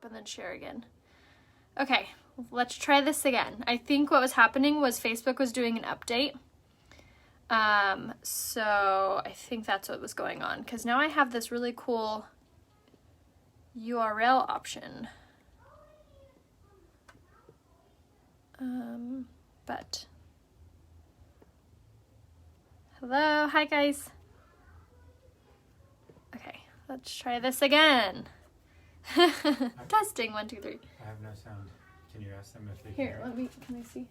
stop and then share again. Okay, let's try this again. I think what was happening was Facebook was doing an update. So I think that's what was going on, because now I have this really cool URL option. But hello, hi guys. Okay, let's try this again. Testing, 1, 2, 3. I have no sound. Can you ask them if they Here, can? can I see?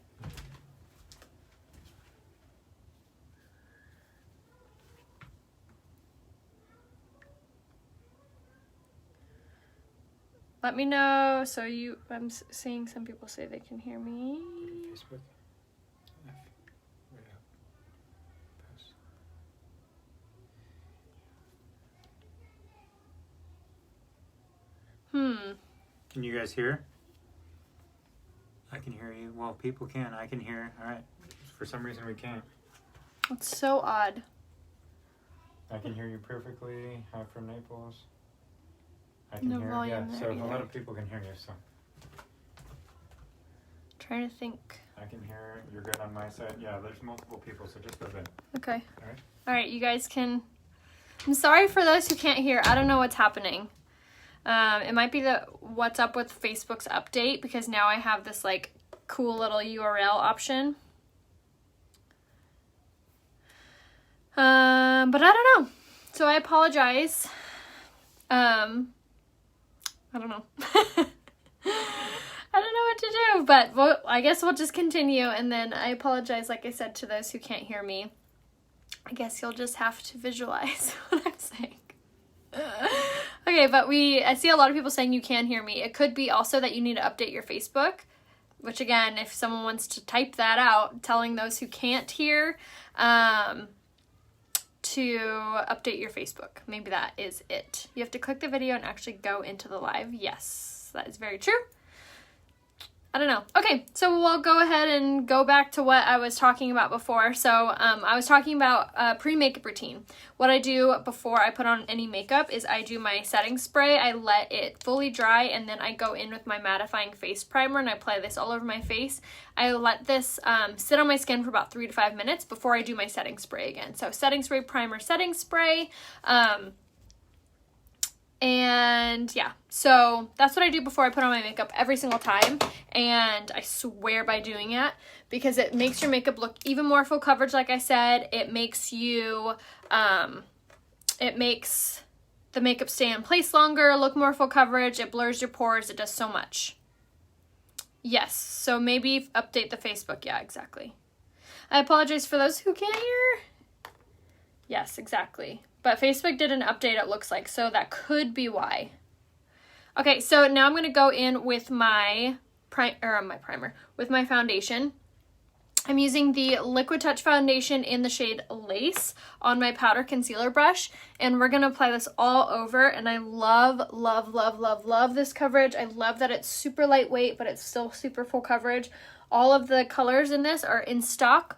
Let me know. So I'm seeing some people say they can hear me. Facebook. Post. Can you guys hear? I can hear you. Well, people can. I can hear. All right. For some reason, we can't. It's so odd. I can hear you perfectly. Hi from Naples. I can No hear. volume Yeah. there So either. a lot of people can hear you. So Trying to think. I can hear. You're good on my side. Yeah. There's multiple people. So just go ahead. Okay. All right. All right, you guys can. I'm sorry for those who can't hear. I don't know what's happening. It might be the what's up with Facebook's update, because now I have this like cool little URL option. But I don't know. So I apologize. I don't know. I don't know what to do, but I guess we'll just continue. And then I apologize, like I said, to those who can't hear me. I guess you'll just have to visualize what I'm saying. Okay, but I see a lot of people saying you can hear me. It could be also that you need to update your Facebook, which again, if someone wants to type that out, telling those who can't hear to update your Facebook. Maybe that is it. You have to click the video and actually go into the live. Yes, that is very true. I don't know. Okay, so we'll go ahead and go back to what I was talking about before. So I was talking about pre-makeup routine. What I do before I put on any makeup is I do my setting spray. I let it fully dry, and then I go in with my mattifying face primer and I apply this all over my face. I let this sit on my skin for about 3 to 5 minutes before I do my setting spray again. So setting spray, primer, setting spray. And yeah, so that's what I do before I put on my makeup every single time, and I swear by doing it, because it makes your makeup look even more full coverage. Like I said, it makes you it makes the makeup stay in place longer, look more full coverage, it blurs your pores, it does so much. Yes, so maybe update the Facebook. Yeah, exactly. I apologize for those who can't hear. Yes, exactly. But Facebook did an update, it looks like, so that could be why. Okay, so now I'm going to go in with my primer, with my foundation. I'm using the Liquid Touch foundation in the shade Lace on my powder concealer brush, and we're going to apply this all over, and I love, love, love, love, love this coverage. I love that it's super lightweight, but it's still super full coverage. All of the colors in this are in stock.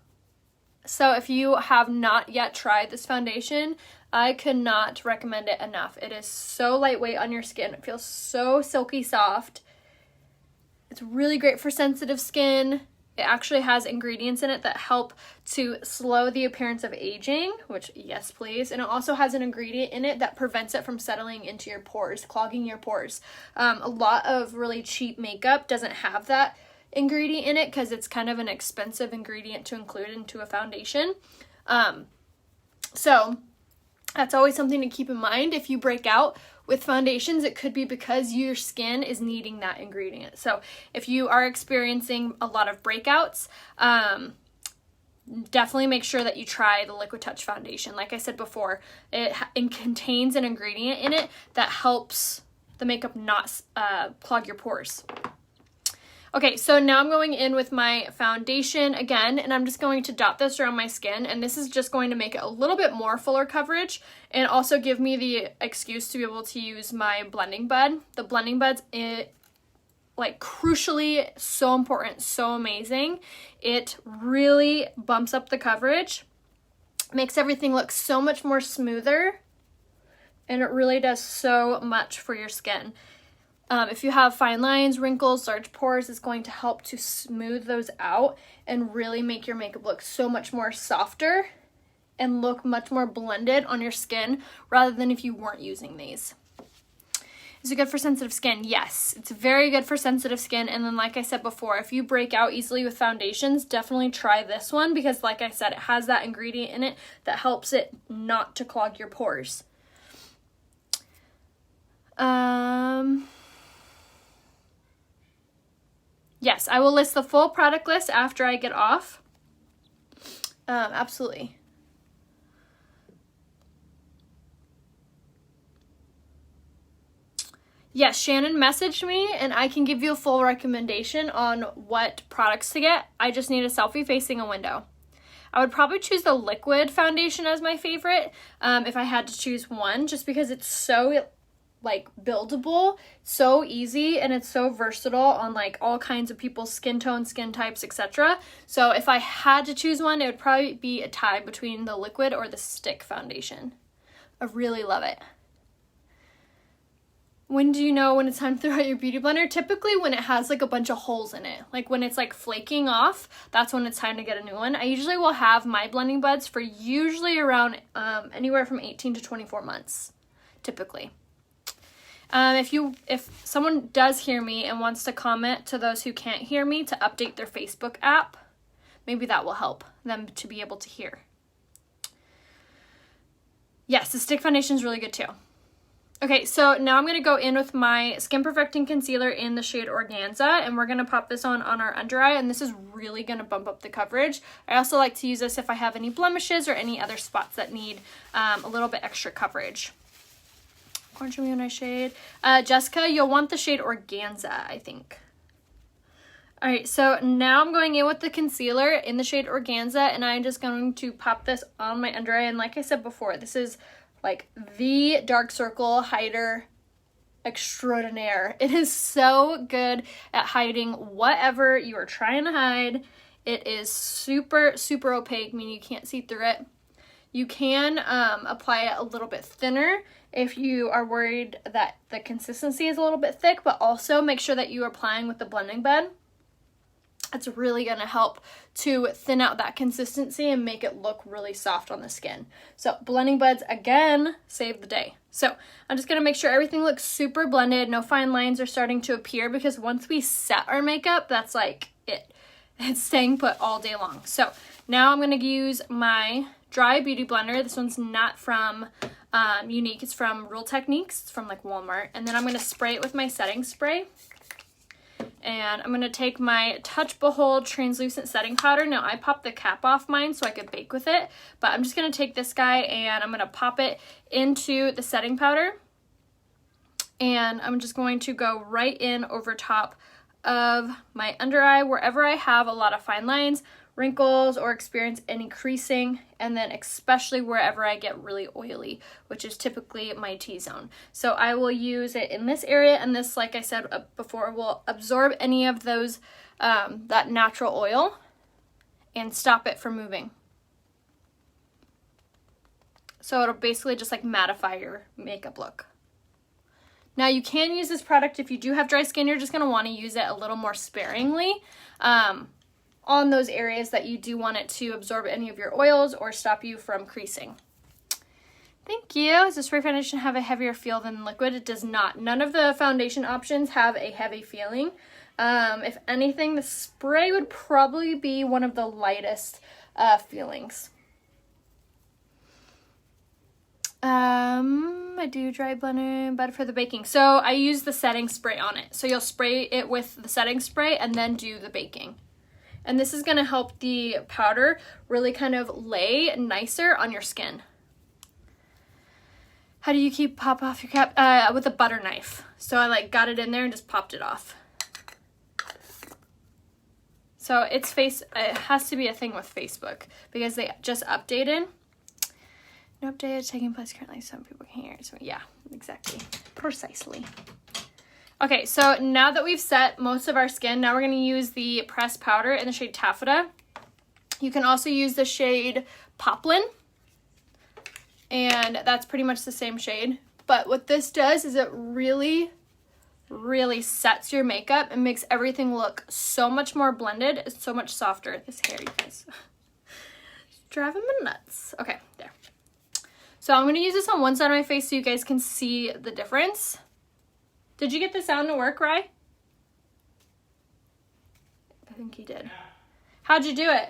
So if you have not yet tried this foundation, I cannot recommend it enough. It is so lightweight on your skin. It feels so silky soft. It's really great for sensitive skin. It actually has ingredients in it that help to slow the appearance of aging, which, yes, please. And it also has an ingredient in it that prevents it from settling into your pores, clogging your pores. A lot of really cheap makeup doesn't have that ingredient in it because it's kind of an expensive ingredient to include into a foundation. So that's always something to keep in mind. If you break out with foundations, it could be because your skin is needing that ingredient. So if you are experiencing a lot of breakouts, definitely make sure that you try the Liquid Touch foundation. Like I said before, it contains an ingredient in it that helps the makeup not clog your pores. Okay, so now I'm going in with my foundation again, and I'm just going to dot this around my skin, and this is just going to make it a little bit more fuller coverage and also give me the excuse to be able to use my blending bud. The blending bud's like crucially so important, so amazing. It really bumps up the coverage, makes everything look so much more smoother, and it really does so much for your skin. If you have fine lines, wrinkles, large pores, it's going to help to smooth those out and really make your makeup look so much more softer and look much more blended on your skin rather than if you weren't using these. Is it good for sensitive skin? Yes, it's very good for sensitive skin. And then like I said before, if you break out easily with foundations, definitely try this one because like I said, it has that ingredient in it that helps it not to clog your pores. Yes, I will list the full product list after I get off. Absolutely. Yes, Shannon messaged me and I can give you a full recommendation on what products to get. I just need a selfie facing a window. I would probably choose the liquid foundation as my favorite if I had to choose one, just because it's so like buildable, so easy, and it's so versatile on like all kinds of people's skin tones, skin types, etc. So if I had to choose one, it would probably be a tie between the liquid or the stick foundation. I really love it. When do you know when it's time to throw out your beauty blender? Typically when it has like a bunch of holes in it. Like when it's like flaking off, that's when it's time to get a new one. I usually will have my blending buds for usually around anywhere from 18 to 24 months, typically. If someone does hear me and wants to comment to those who can't hear me to update their Facebook app, maybe that will help them to be able to hear. Yes, the stick foundation is really good too. Okay, so now I'm going to go in with my Skin Perfecting Concealer in the shade Organza, and we're going to pop this on our under eye, and this is really going to bump up the coverage. I also like to use this if I have any blemishes or any other spots that need a little bit extra coverage. Orange and Eye shade. Jessica, you'll want the shade Organza, I think. Alright, so now I'm going in with the concealer in the shade Organza, and I'm just going to pop this on my under eye, and like I said before, this is like the dark circle hider extraordinaire. It is so good at hiding whatever you are trying to hide. It is super, super opaque, meaning you can't see through it. You can apply it a little bit thinner if you are worried that the consistency is a little bit thick, but also make sure that you are applying with the blending bed. It's really going to help to thin out that consistency and make it look really soft on the skin. So blending buds, again, save the day. So I'm just going to make sure everything looks super blended. No fine lines are starting to appear because once we set our makeup, that's like it. It's staying put all day long. So now I'm going to use my dry beauty blender. This one's not from Unique. It's from Real Techniques. It's from like Walmart. And then I'm going to spray it with my setting spray. And I'm going to take my Touch Behold translucent setting powder. Now I popped the cap off mine so I could bake with it, but I'm just going to take this guy and I'm going to pop it into the setting powder. And I'm just going to go right in over top of my under eye wherever I have a lot of fine lines, wrinkles, or experience any creasing, and then especially wherever I get really oily, which is typically my T-zone. So I will use it in this area, and this, like I said before, will absorb any of those, that natural oil and stop it from moving. So it'll basically just like mattify your makeup look. Now you can use this product if you do have dry skin. You're just going to want to use it a little more sparingly on those areas that you do want it to absorb any of your oils or stop you from creasing. Thank you. Does the spray foundation have a heavier feel than liquid? It does not. None of the foundation options have a heavy feeling. If anything, the spray would probably be one of the lightest feelings. I do dry blender, but for the baking. So I use the setting spray on it. So you'll spray it with the setting spray and then do the baking. And this is going to help the powder really kind of lay nicer on your skin. How do you keep pop off your cap? With a butter knife. So I like got it in there and just popped it off. So it has to be a thing with Facebook because they just updated. No update is taking place currently. Some people can hear it. So yeah, exactly. Precisely. Okay, so now that we've set most of our skin, now we're going to use the pressed powder in the shade Taffeta. You can also use the shade Poplin, and that's pretty much the same shade. But what this does is it really, really sets your makeup and makes everything look so much more blended. It's so much softer. This hair, you guys. It's driving me nuts. Okay, there. So I'm going to use this on one side of my face so you guys can see the difference. Did you get the sound to work, Rye? I think you did. How'd you do it?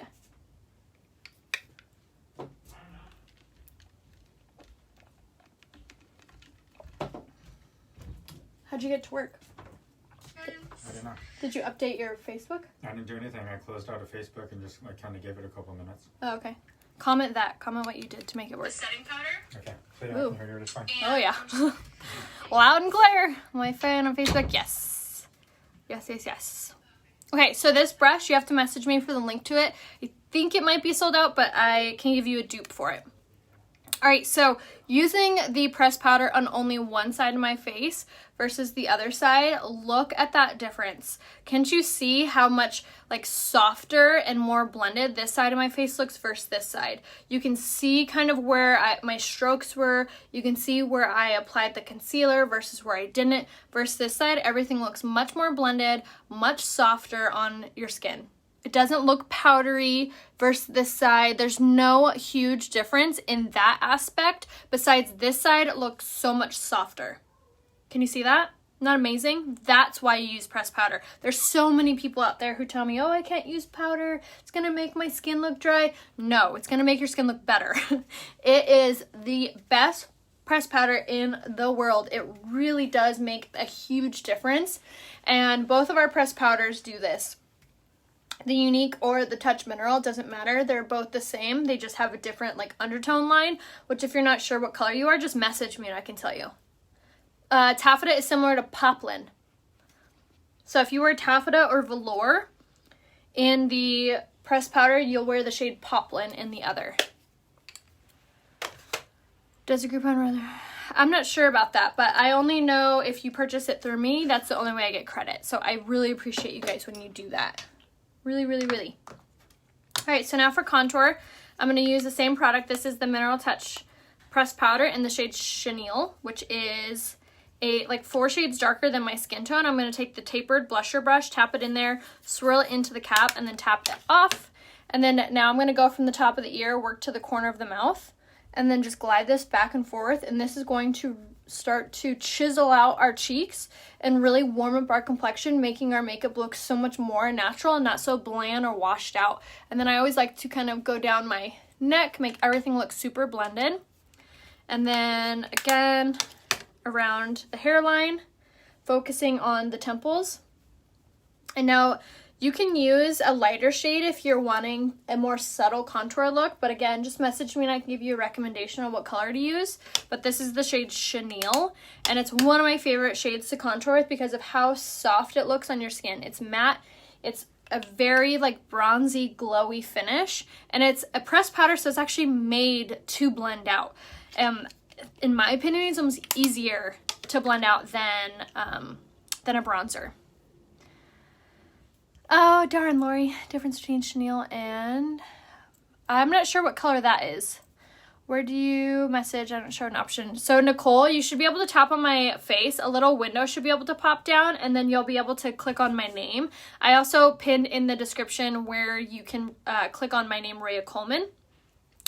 How'd you get to work? I don't know. Did you update your Facebook? I didn't do anything. I closed out of Facebook and just like kind of gave it a couple minutes. Oh, okay. Comment that. Comment what you did to make it work. The setting powder. Okay. So yeah, I can hear you. It's fine. Oh, yeah. Loud and clear. My fan on Facebook. Yes. Yes, yes, yes. Okay, so this brush, you have to message me for the link to it. I think it might be sold out, but I can give you a dupe for it. All right, so using the pressed powder on only one side of my face versus the other side, look at that difference. Can't you see how much like softer and more blended this side of my face looks versus this side? You can see kind of where my strokes were. You can see where I applied the concealer versus where I didn't. Versus this side, everything looks much more blended, much softer on your skin. It doesn't look powdery versus this side. There's no huge difference in that aspect. Besides, this side looks so much softer. Can you see that? Not amazing? That's why you use pressed powder. There's so many people out there who tell me, oh, I can't use powder. It's going to make my skin look dry. No, it's going to make your skin look better. It is the best pressed powder in the world. It really does make a huge difference. And both of our pressed powders do this. The Unique or the Touch Mineral, doesn't matter. They're both the same. They just have a different like undertone line, which if you're not sure what color you are, just message me and I can tell you. Taffeta is similar to poplin. So if you wear taffeta or velour in the pressed powder, you'll wear the shade poplin in the other. Does a Groupon rather? I'm not sure about that, but I only know if you purchase it through me, that's the only way I get credit. So I really appreciate you guys when you do that. Really, really, really. All right, so now for contour, I'm going to use the same product. This is the Mineral Touch pressed powder in the shade Chenille, which is like 4 shades darker than my skin tone. I'm going to take the tapered blusher brush, tap it in there, swirl it into the cap, and then tap it off. And then now I'm going to go from the top of the ear, work to the corner of the mouth, and then just glide this back and forth. And this is going to start to chisel out our cheeks and really warm up our complexion, making our makeup look so much more natural and not so bland or washed out. And then I always like to kind of go down my neck, make everything look super blended. And then again, around the hairline, focusing on the temples. And now you can use a lighter shade if you're wanting a more subtle contour look, but again, just message me and I can give you a recommendation on what color to use. But this is the shade Chenille, and it's one of my favorite shades to contour with because of how soft it looks on your skin. It's matte, it's a very like bronzy, glowy finish, and it's a pressed powder, so it's actually made to blend out. In my opinion, it's almost easier to blend out than a bronzer. Oh, darn, Lori. Difference between Chenille and... I'm not sure what color that is. Where do you message? I don't show an option. So, Nicole, you should be able to tap on my face. A little window should be able to pop down, and then you'll be able to click on my name. I also pinned in the description where you can click on my name, Rhea Coleman.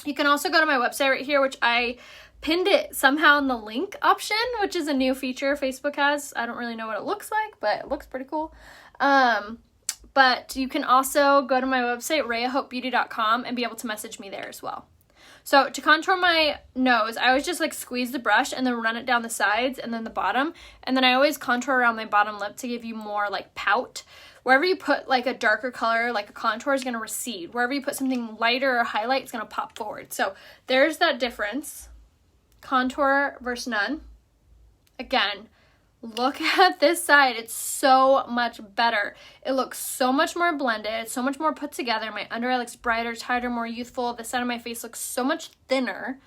You can also go to my website right here, which I pinned it somehow in the link option, which is a new feature Facebook has. I don't really know what it looks like, but it looks pretty cool. But you can also go to my website, rayahopebeauty.com, and be able to message me there as well. So to contour my nose, I always just like squeeze the brush and then run it down the sides and then the bottom. And then I always contour around my bottom lip to give you more like pout. Wherever you put like a darker color, like a contour is going to recede. Wherever you put something lighter or highlight, it's going to pop forward. So there's that difference. Contour versus none. Again, look at this side. It's so much better. It looks so much more blended, so much more put together. My under eye looks brighter, tighter, more youthful. The side of my face looks so much thinner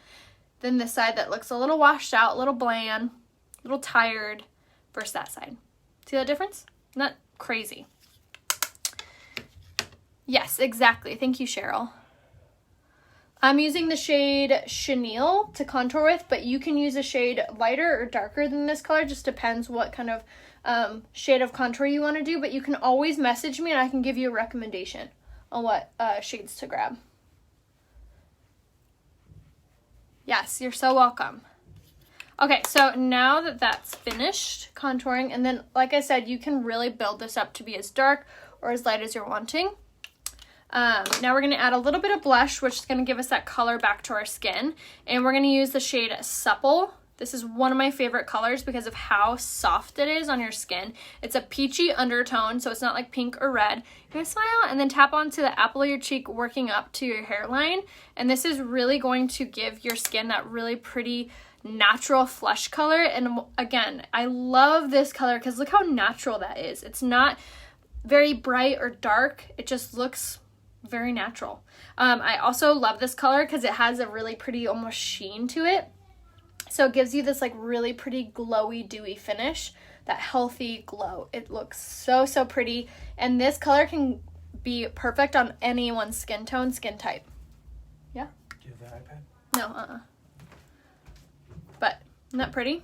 than this side that looks a little washed out, a little bland, a little tired versus that side. See that difference? Not crazy. Yes, exactly. Thank you, Cheryl. I'm using the shade Chenille to contour with, but you can use a shade lighter or darker than this color. Just depends what kind of shade of contour you want to do, but you can always message me and I can give you a recommendation on what shades to grab. Yes, you're so welcome. Okay, so now that that's finished contouring, and then like I said, you can really build this up to be as dark or as light as you're wanting. Now we're going to add a little bit of blush, which is going to give us that color back to our skin. And we're going to use the shade Supple. This is one of my favorite colors because of how soft it is on your skin. It's a peachy undertone, so it's not like pink or red. You're going to smile and then tap onto the apple of your cheek, working up to your hairline. And this is really going to give your skin that really pretty natural flesh color. And again, I love this color because look how natural that is. It's not very bright or dark. It just looks very natural. I also love this color because it has a really pretty almost sheen to it. So it gives you this like really pretty glowy, dewy finish, that healthy glow. It looks so, so pretty. And this color can be perfect on anyone's skin tone, skin type. Yeah? Do you have the iPad? No, But isn't that pretty?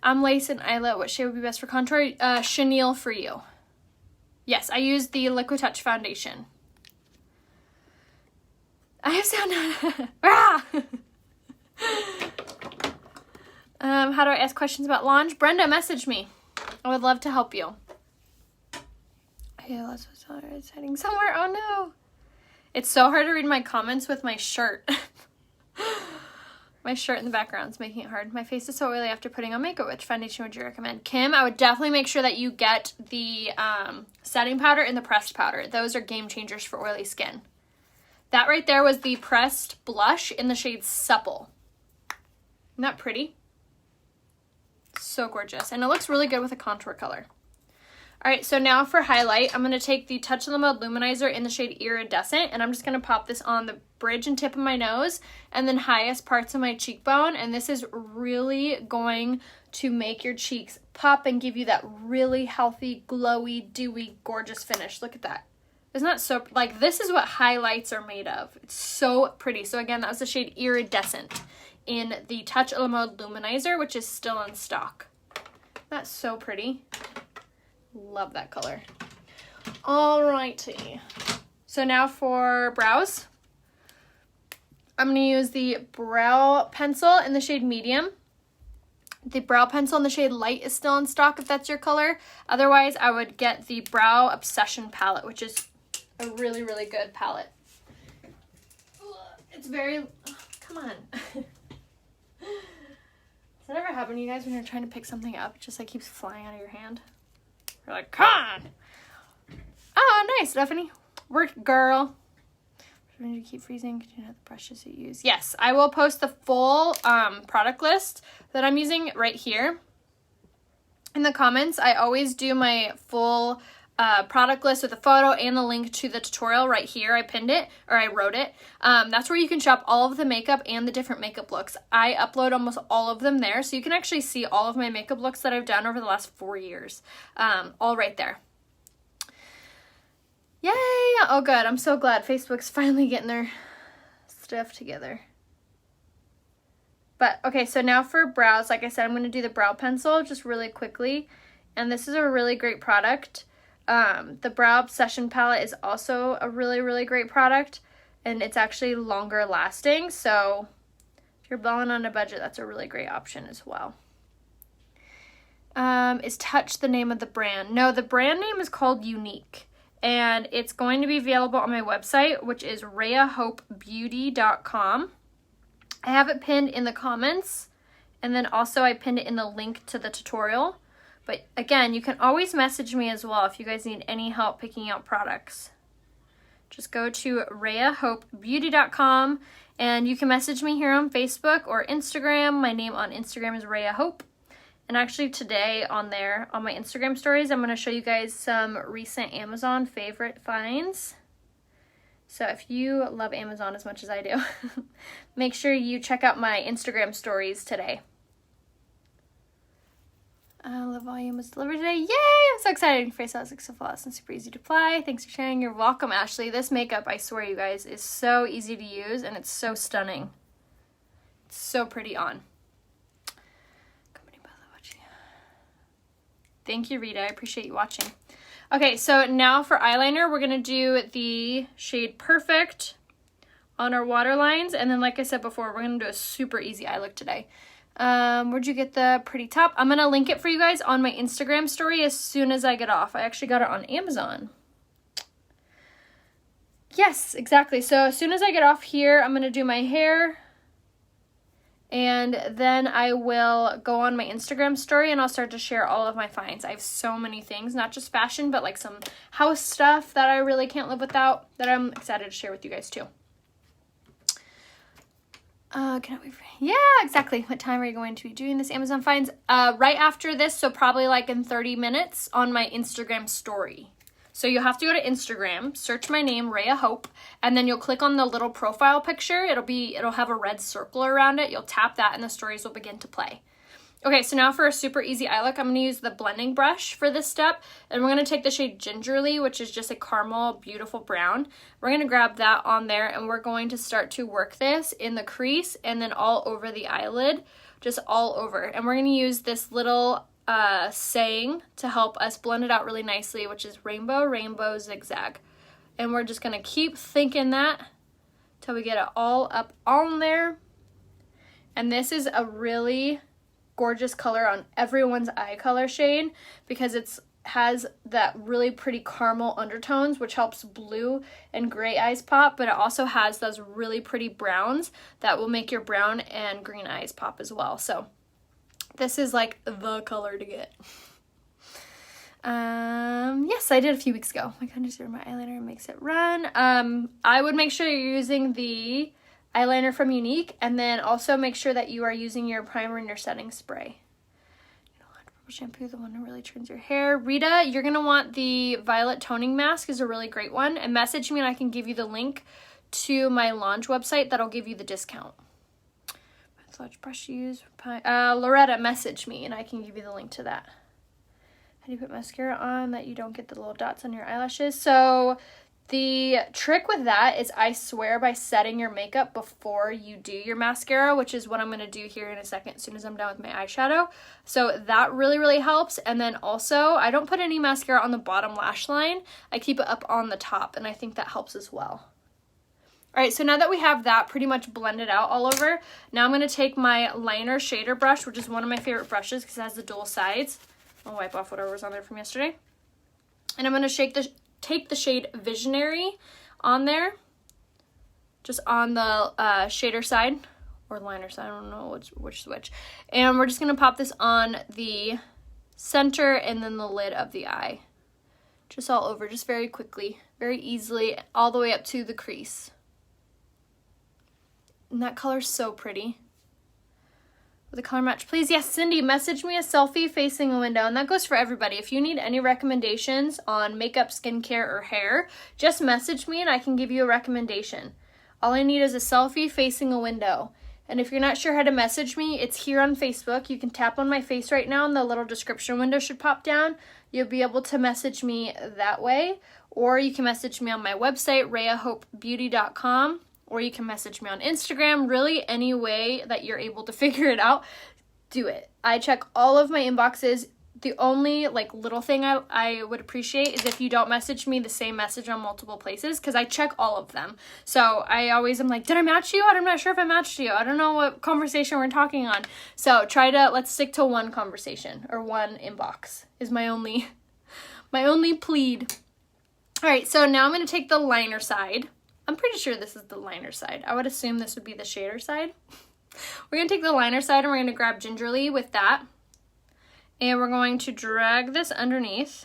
I'm Lace and Isla. What shade would be best for contour? Chenille for you. Yes, I use the Liquid Touch foundation. I have sound. How do I ask questions about launch? Brenda, message me. I would love to help you. Yeah, it's heading somewhere. Oh no. It's so hard to read my comments with my shirt. My shirt in the background is making it hard. My face is so oily after putting on makeup. Which foundation would you recommend? Kim, I would definitely make sure that you get the setting powder and the pressed powder. Those are game changers for oily skin. That right there was the pressed blush in the shade Supple. Isn't that pretty? So gorgeous. And it looks really good with a contour color. All right, so now for highlight, I'm going to take the Touch of the Mode Luminizer in the shade Iridescent, and I'm just going to pop this on the bridge and tip of my nose and then highest parts of my cheekbone. And this is really going to make your cheeks pop and give you that really healthy, glowy, dewy, gorgeous finish. Look at that. Isn't that so, like, this is what highlights are made of. It's so pretty. So again, that was the shade Iridescent in the Touch of the Mode Luminizer, which is still in stock. That's so pretty. Love that color. Alrighty. So now for brows. I'm going to use the brow pencil in the shade Medium. The brow pencil in the shade Light is still in stock if that's your color. Otherwise, I would get the Brow Obsession palette, which is a really, really good palette. It's very... Oh, come on. Does that ever happen to you guys when you're trying to pick something up? It just like keeps flying out of your hand. You're like, come on. Oh, nice, Stephanie. Work, girl. When you keep freezing, could you know the brushes you use? Yes, I will post the full product list that I'm using right here in the comments. I always do my full product list with a photo and the link to the tutorial right here. I pinned it, or I wrote it. That's where you can shop all of the makeup and the different makeup looks. I upload almost all of them there, so you can actually see all of my makeup looks that I've done over the last 4 years. All right there. Yay! Oh, good. I'm so glad Facebook's finally getting their stuff together. But, okay, so now for brows, like I said, I'm going to do the brow pencil just really quickly. And this is a really great product. The Brow Obsession palette is also a really, really great product. And it's actually longer lasting. So, if you're blowing on a budget, that's a really great option as well. Is Touch the name of the brand? No, the brand name is called Unique. And it's going to be available on my website, which is rayahopebeauty.com. I have it pinned in the comments, and then also I pinned it in the link to the tutorial. But again, you can always message me as well if you guys need any help picking out products. Just go to rayahopebeauty.com, and you can message me here on Facebook or Instagram. My name on Instagram is rayahope. And actually today on there, on my Instagram stories, I'm going to show you guys some recent Amazon favorite finds. So if you love Amazon as much as I do, make sure you check out my Instagram stories today. The volume was delivered today. Yay! I'm so excited. Your face looks so flawless and super easy to apply. Thanks for sharing. You're welcome, Ashley. This makeup, I swear, you guys, is so easy to use and it's so stunning. It's so pretty on. Thank you, Rita. I appreciate you watching. Okay, so now for eyeliner, we're going to do the shade Perfect on our waterlines. And then, like I said before, we're going to do a super easy eye look today. Where'd you get the pretty top? I'm going to link it for you guys on my Instagram story as soon as I get off. I actually got it on Amazon. Yes, exactly. So as soon as I get off here, I'm going to do my hair. And then I will go on my Instagram story and I'll start to share all of my finds. I have so many things, not just fashion, but like some house stuff that I really can't live without that I'm excited to share with you guys too. Cannot wait for, yeah, exactly. What time are you going to be doing this Amazon finds? Right after this, so probably like in 30 minutes on my Instagram story. So you'll have to go to Instagram, search my name, rayahope, and then you'll click on the little profile picture. It'll have a red circle around it. You'll tap that and the stories will begin to play. Okay, so now for a super easy eye look, I'm going to use the blending brush for this step. And we're going to take the shade Gingerly, which is just a caramel, beautiful brown. We're going to grab that on there and we're going to start to work this in the crease and then all over the eyelid, just all over. And we're going to use this little saying to help us blend it out really nicely, which is rainbow, rainbow, zigzag. And we're just going to keep thinking that till we get it all up on there. And this is a really gorgeous color on everyone's eye color shade because it's has that really pretty caramel undertones, which helps blue and gray eyes pop, but it also has those really pretty browns that will make your brown and green eyes pop as well. So this is like the color to get. Yes, I did a few weeks ago. I kind of just my eyeliner makes it run. I would make sure you're using the eyeliner from Unique, and then also make sure that you are using your primer and your setting spray. You don't want purple shampoo, the one that really turns your hair. Rita, you're gonna want the Violet Toning Mask, is a really great one, and message me and I can give you the link to my launch website that'll give you the discount. Large brush use. Loretta, message me and I can give you the link to that. How do you put mascara on that you don't get the little dots on your eyelashes? So the trick with that is, I swear, by setting your makeup before you do your mascara, which is what I'm going to do here in a second as soon as I'm done with my eyeshadow. So that really, really helps. And then also, I don't put any mascara on the bottom lash line. I keep it up on the top, and I think that helps as well. All right, so now that we have that pretty much blended out all over, now I'm going to take my liner shader brush, which is one of my favorite brushes because it has the dual sides. I'll wipe off whatever was on there from yesterday. And I'm going to take the shade Visionary on there, just on the shader side, or liner side, I don't know which. And we're just going to pop this on the center and then the lid of the eye. Just all over, just very quickly, very easily, all the way up to the crease. And that color's so pretty. With a color match, please. Yes, Cindy, message me a selfie facing a window. And that goes for everybody. If you need any recommendations on makeup, skincare, or hair, just message me and I can give you a recommendation. All I need is a selfie facing a window. And if you're not sure how to message me, it's here on Facebook. You can tap on my face right now and the little description window should pop down. You'll be able to message me that way. Or you can message me on my website, rayahopebeauty.com. Or you can message me on Instagram. Really, any way that you're able to figure it out, do it. I check all of my inboxes. The only little thing I would appreciate is if you don't message me the same message on multiple places, because I check all of them. So I always am like, did I match you? I'm not sure if I matched you. I don't know what conversation we're talking on. So let's stick to one conversation or one inbox is my only plead. All right, so now I'm going to take the liner side. I'm pretty sure this is the liner side. I would assume this would be the shader side. We're going to take the liner side and we're going to grab Gingerly with that. And we're going to drag this underneath.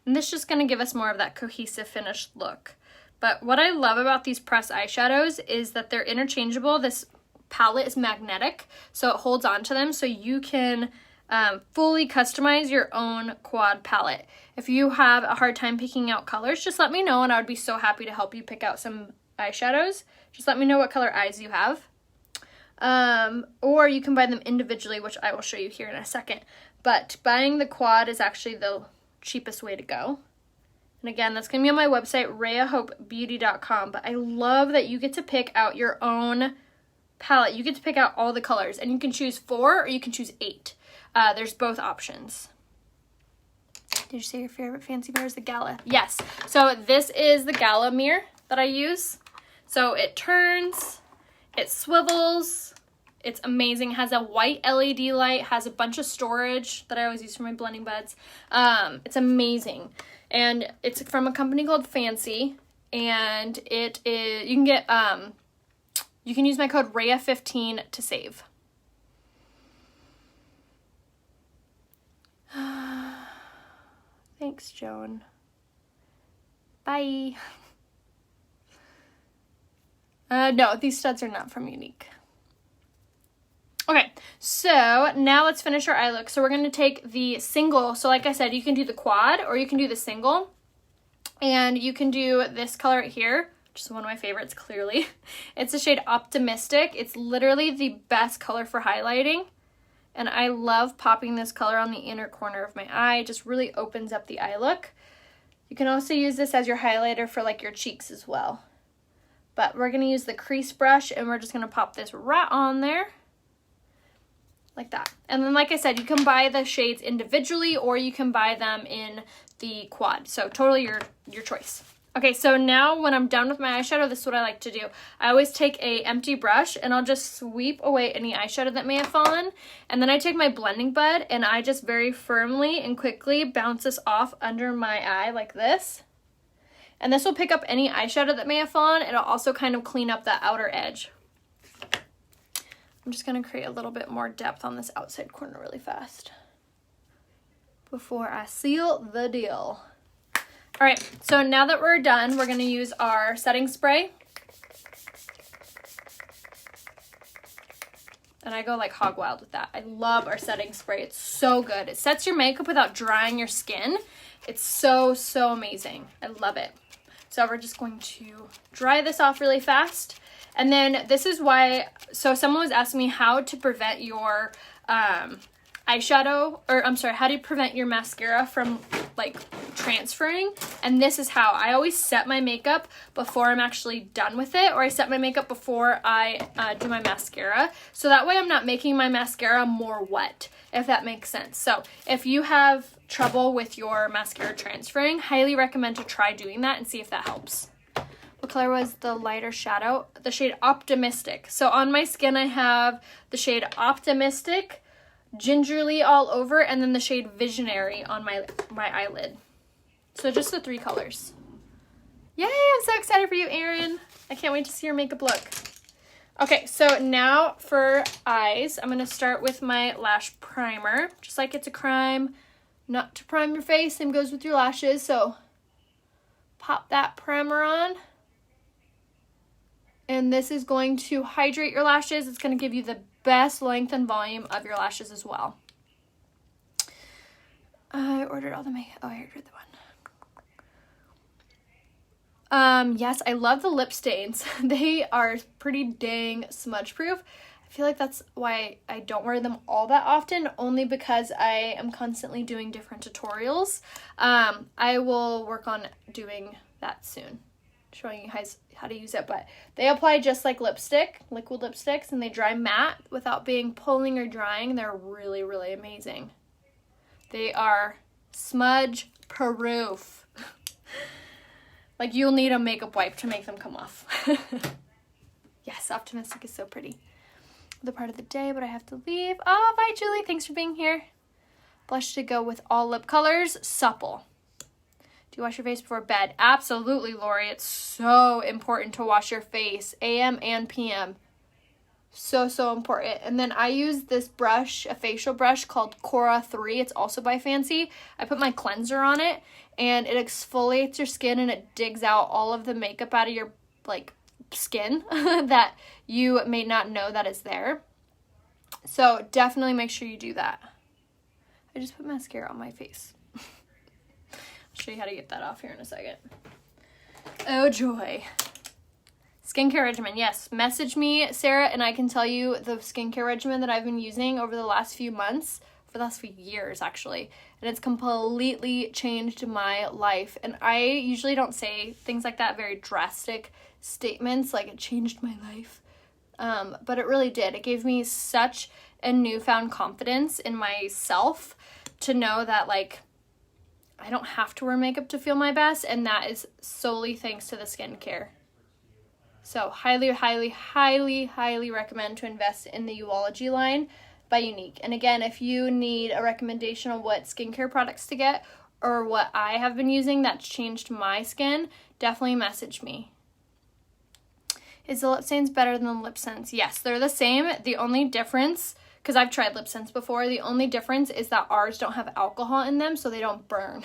And this is just going to give us more of that cohesive finished look. But what I love about these pressed eyeshadows is that they're interchangeable. This palette is magnetic, so it holds on to them. So you can fully customize your own quad palette. If you have a hard time picking out colors, just let me know and I would be so happy to help you pick out some eyeshadows. Just let me know what color eyes you have. Or you can buy them individually, which I will show you here in a second. but buying the quad is actually the cheapest way to go. And again, that's going to be on my website, rayahopebeauty.com. But I love that you get to pick out your own palette. You get to pick out all the colors, and you can choose 4 or you can choose 8. There's both options. Did you say your favorite fancy mirror is the Gala? Yes. So this is the Gala mirror that I use. So it turns, it swivels. It's amazing. It has a white LED light, has a bunch of storage that I always use for my blending buds. It's amazing. And it's from a company called Fancy, and it is, you can get, you can use my code RAYA15 to save. Thanks, Joan. Bye. No, these studs are not from Unique. Okay, so now let's finish our eye look. So we're going to take the single. So like I said, you can do the quad or you can do the single. And you can do this color right here, which is one of my favorites, clearly. It's the shade Optimistic. It's literally the best color for highlighting. And I love popping this color on the inner corner of my eye. It just really opens up the eye look. You can also use this as your highlighter for like your cheeks as well. But we're going to use the crease brush and we're just going to pop this right on there. Like that. And then like I said, you can buy the shades individually or you can buy them in the quad. So totally your choice. Okay, so now when I'm done with my eyeshadow, this is what I like to do. I always take a empty brush and I'll just sweep away any eyeshadow that may have fallen. And then I take my blending bud and I just very firmly and quickly bounce this off under my eye like this. And this will pick up any eyeshadow that may have fallen. It'll also kind of clean up that outer edge. I'm just going to create a little bit more depth on this outside corner really fast before I seal the deal. All right, so now that we're done, we're going to use our setting spray. And I go like hog wild with that. I love our setting spray. It's so good. It sets your makeup without drying your skin. It's so, so amazing. I love it. So we're just going to dry this off really fast. And then this is why, so someone was asking me how to prevent your eyeshadow, or I'm sorry, how do you prevent your mascara from like transferring? And this is how. I always set my makeup before I'm actually done with it, or I set my makeup before I do my mascara. So that way I'm not making my mascara more wet, if that makes sense. So if you have trouble with your mascara transferring, highly recommend to try doing that and see if that helps. What color was the lighter shadow? The shade Optimistic. So on my skin, I have the shade Optimistic, Gingerly all over, and then the shade Visionary on my eyelid. So just the 3 colors. Yay, I'm so excited for you, Erin. I can't wait to see your makeup look. Okay, so now for eyes, I'm going to start with my lash primer. Just like it's a crime not to prime your face, same goes with your lashes. So pop that primer on. And this is going to hydrate your lashes. It's going to give you the best length and volume of your lashes as well. I ordered all the makeup. Oh, I ordered the one. Yes, I love the lip stains. They are pretty dang smudge proof. I feel like that's why I don't wear them all that often, only because I am constantly doing different tutorials. I will work on doing that soon, showing you guys how to use it, but they apply just like lipstick, liquid lipsticks, and they dry matte without being pulling or drying. They're really, really amazing. They are smudge proof. Like you'll need a makeup wipe to make them come off. Yes, Optimistic is so pretty. The part of the day, but I have to leave. Oh, bye, Julie. Thanks for being here. Blush to go with all lip colors. Supple. Do you wash your face before bed? Absolutely, Lori. It's so important to wash your face, AM and PM. So, so important. And then I use this brush, a facial brush called Cora 3. It's also by Fancy. I put my cleanser on it, and it exfoliates your skin, and it digs out all of the makeup out of your, like, skin that you may not know that is there. So definitely make sure you do that. I just put mascara on my face. I'll show you how to get that off here in a second. Oh joy. Skincare regimen. Yes, message me, Sarah, and I can tell you the skincare regimen that I've been using over the last few months for the last few years actually, and it's completely changed my life. And I usually don't say things like that, very drastic statements like it changed my life, but it really did. It gave me such a newfound confidence in myself to know that like I don't have to wear makeup to feel my best, and that is solely thanks to the skincare. So highly, highly, highly, highly recommend to invest in the Uology line by Unique. And again, if you need a recommendation on what skincare products to get or what I have been using that's changed my skin, definitely message me. Is the lip stains better than the lip sense? Yes, they're the same. The only difference, because I've tried lip sense before, the only difference is that ours don't have alcohol in them, so they don't burn.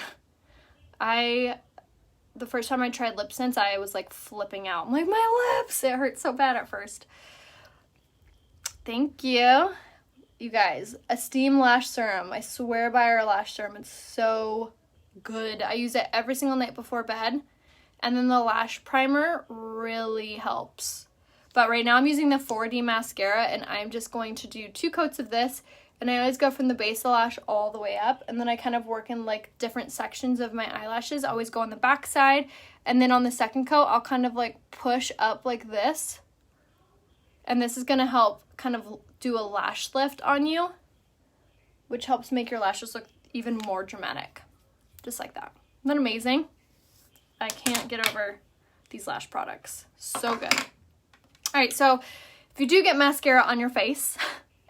The first time I tried lip sense, I was like flipping out. I'm like, my lips! It hurt so bad at first. Thank you. You guys, Esteem Lash Serum. I swear by our lash serum. It's so good. I use it every single night before bed. And then the lash primer really helps. But right now I'm using the 4D mascara, and I'm just going to do 2 coats of this. And I always go from the base of the lash all the way up, and then I kind of work in like different sections of my eyelashes. I always go on the back side, and then on the second coat I'll kind of like push up like this, and this is going to help kind of do a lash lift on you, which helps make your lashes look even more dramatic, just like that. Isn't that amazing? I can't get over these lash products. So good. All right, so if you do get mascara on your face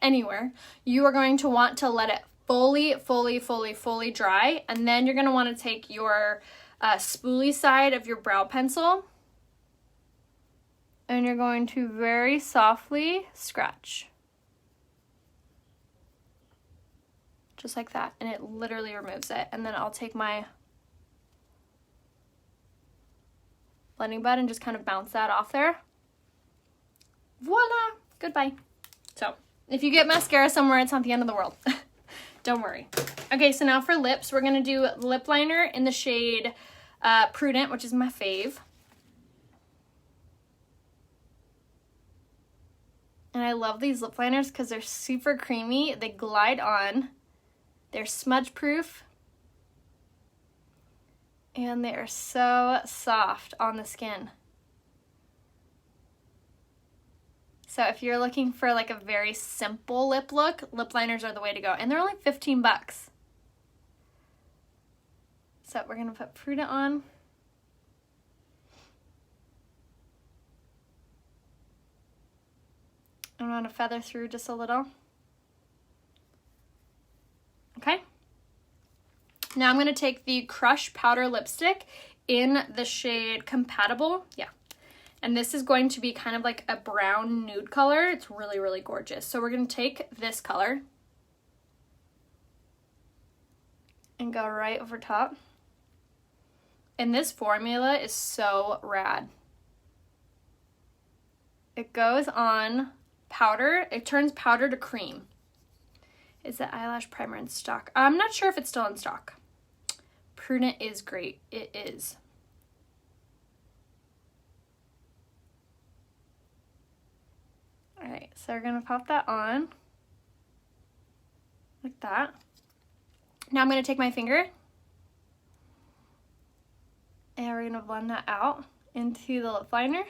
anywhere, you are going to want to let it fully dry, and then you're going to want to take your spoolie side of your brow pencil, and you're going to very softly scratch. Just like that, and it literally removes it. And then I'll take my blending bud and just kind of bounce that off there. Voila! Goodbye. So, if you get mascara somewhere, it's not the end of the world. Don't worry. Okay, so now for lips, we're going to do lip liner in the shade Prudent, which is my fave. And I love these lip liners because they're super creamy. They glide on. They're smudge proof. And they are so soft on the skin. So if you're looking for like a very simple lip look, lip liners are the way to go. And they're only 15 bucks. So we're going to put Prudent on. I'm going to feather through just a little. Okay. Now I'm going to take the Crush Powder Lipstick in the shade Compatible. Yeah. And this is going to be kind of like a brown nude color. It's really, really gorgeous. So we're going to take this color and go right over top. And this formula is so rad. It goes on powder. It turns powder to cream. Is the eyelash primer in stock? I'm not sure if it's still in stock. Prudent is great. It is. All right, so we're gonna pop that on like that. Now I'm gonna take my finger and we're gonna blend that out into the lip liner.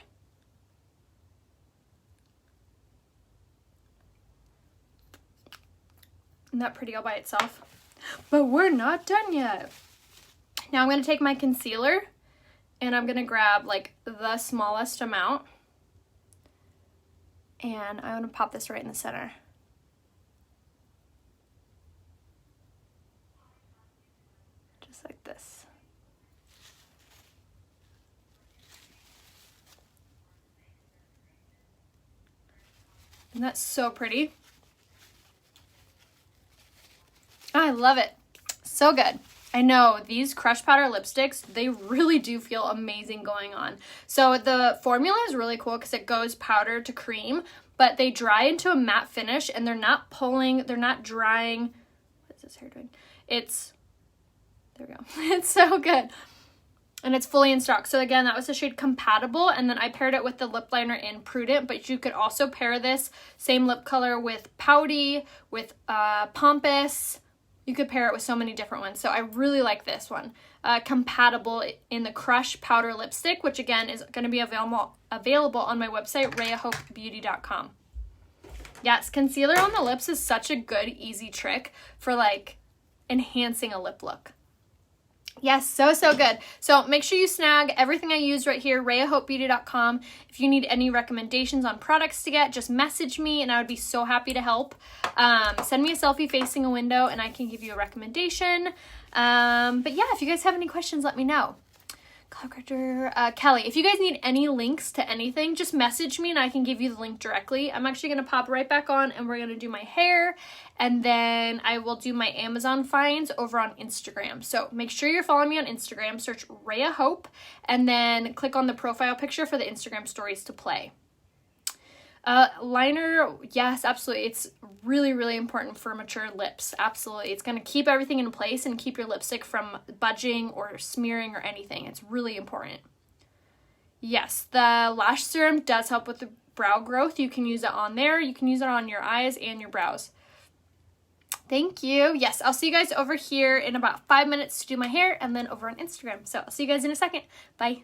Isn't that pretty all by itself? But we're not done yet. Now I'm gonna take my concealer and I'm gonna grab like the smallest amount. And I want to pop this right in the center. Just like this. And that's so pretty. I love it. So good. I know these Crush Powder lipsticks, they really do feel amazing going on. So the formula is really cool because it goes powder to cream, but they dry into a matte finish and they're not pulling, they're not drying. What is this hair doing? There we go. It's so good. And it's fully in stock. So again, that was the shade Compatible, and then I paired it with the lip liner in Prudent, but you could also pair this same lip color with Pouty, with Pompous, You could pair it with so many different ones. So I really like this one. Compatible in the Crush Powder Lipstick, which again is going to be available on my website, rayahopebeauty.com. Yes, concealer on the lips is such a good, easy trick for like enhancing a lip look. Yes, so good. So make sure you snag everything I use right here, rayahopebeauty.com. If you need any recommendations on products to get, just message me and I would be so happy to help. Send me a selfie facing a window and I can give you a recommendation. But yeah, if you guys have any questions, let me know. Color corrector, Kelly, if you guys need any links to anything, just message me and I can give you the link directly. I'm actually going to pop right back on and we're going to do my hair and then I will do my Amazon finds over on Instagram. So make sure you're following me on Instagram, search Raya Hope, and then click on the profile picture for the Instagram stories to play. Liner, yes, absolutely. It's really important for mature lips. Absolutely. It's going to keep everything in place and keep your lipstick from budging or smearing or anything. It's really important. Yes, the Lash Serum does help with the brow growth. You can use it on there. You can use it on your eyes and your brows. Thank you. Yes, I'll see you guys over here in about 5 minutes to do my hair and then over on Instagram. So I'll see you guys in a second. Bye.